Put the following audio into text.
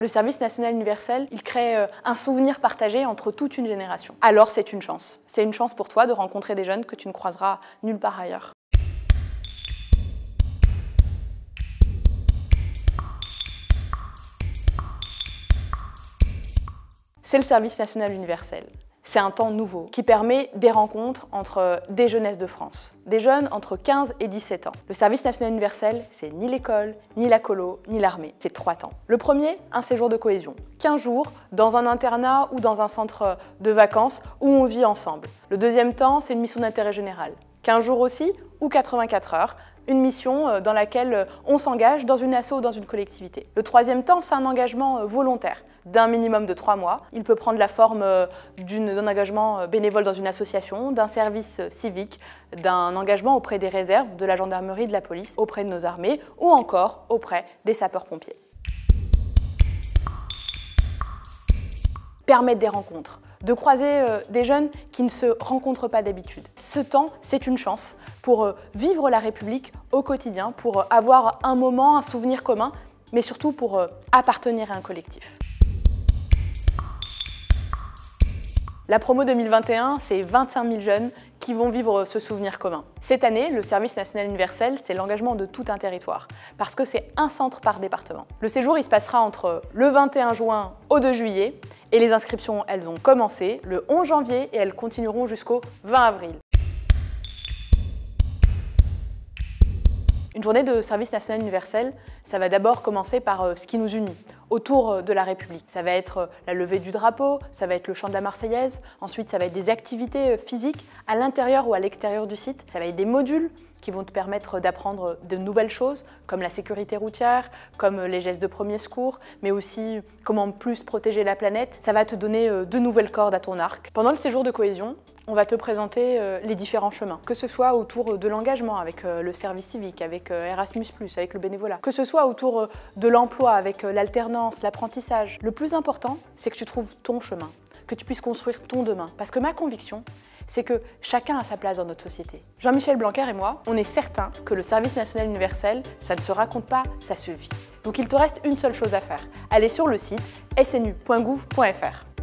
Le service national universel, il crée un souvenir partagé entre toute une génération. Alors c'est une chance. C'est une chance pour toi de rencontrer des jeunes que tu ne croiseras nulle part ailleurs. C'est le service national universel. C'est un temps nouveau qui permet des rencontres entre des jeunesses de France, des jeunes entre 15 et 17 ans. Le service national universel, c'est ni l'école, ni la colo, ni l'armée. C'est 3 temps. Le premier, un séjour de cohésion. 15 jours dans un internat ou dans un centre de vacances où on vit ensemble. Le deuxième temps, c'est une mission d'intérêt général. 15 jours aussi ou 84 heures. Une mission dans laquelle on s'engage dans une asso ou dans une collectivité. Le troisième temps, c'est un engagement volontaire d'un minimum de 3 mois. Il peut prendre la forme d'un engagement bénévole dans une association, d'un service civique, d'un engagement auprès des réserves, de la gendarmerie, de la police, auprès de nos armées ou encore auprès des sapeurs-pompiers. Permettre des rencontres, de croiser des jeunes qui ne se rencontrent pas d'habitude. Ce temps, c'est une chance pour vivre la République au quotidien, pour avoir un moment, un souvenir commun, mais surtout pour appartenir à un collectif. La promo 2021, c'est 25 000 jeunes qui vont vivre ce souvenir commun. Cette année, le service national universel, c'est l'engagement de tout un territoire, parce que c'est un centre par département. Le séjour, il se passera entre le 21 juin au 2 juillet, et les inscriptions, elles ont commencé le 11 janvier et elles continueront jusqu'au 20 avril. Une journée de service national universel, ça va d'abord commencer par ce qui nous unit, autour de la République. Ça va être la levée du drapeau, ça va être le chant de la Marseillaise, ensuite ça va être des activités physiques à l'intérieur ou à l'extérieur du site, ça va être des modules qui vont te permettre d'apprendre de nouvelles choses, comme la sécurité routière, comme les gestes de premier secours, mais aussi comment plus protéger la planète. Ça va te donner de nouvelles cordes à ton arc. Pendant le séjour de cohésion, on va te présenter les différents chemins, que ce soit autour de l'engagement avec le service civique, avec Erasmus+, avec le bénévolat, que ce soit autour de l'emploi avec l'alternance, l'apprentissage. Le plus important, c'est que tu trouves ton chemin, que tu puisses construire ton demain. Parce que ma conviction, c'est que chacun a sa place dans notre société. Jean-Michel Blanquer et moi, on est certains que le service national universel, ça ne se raconte pas, ça se vit. Donc il te reste une seule chose à faire, aller sur le site snu.gouv.fr.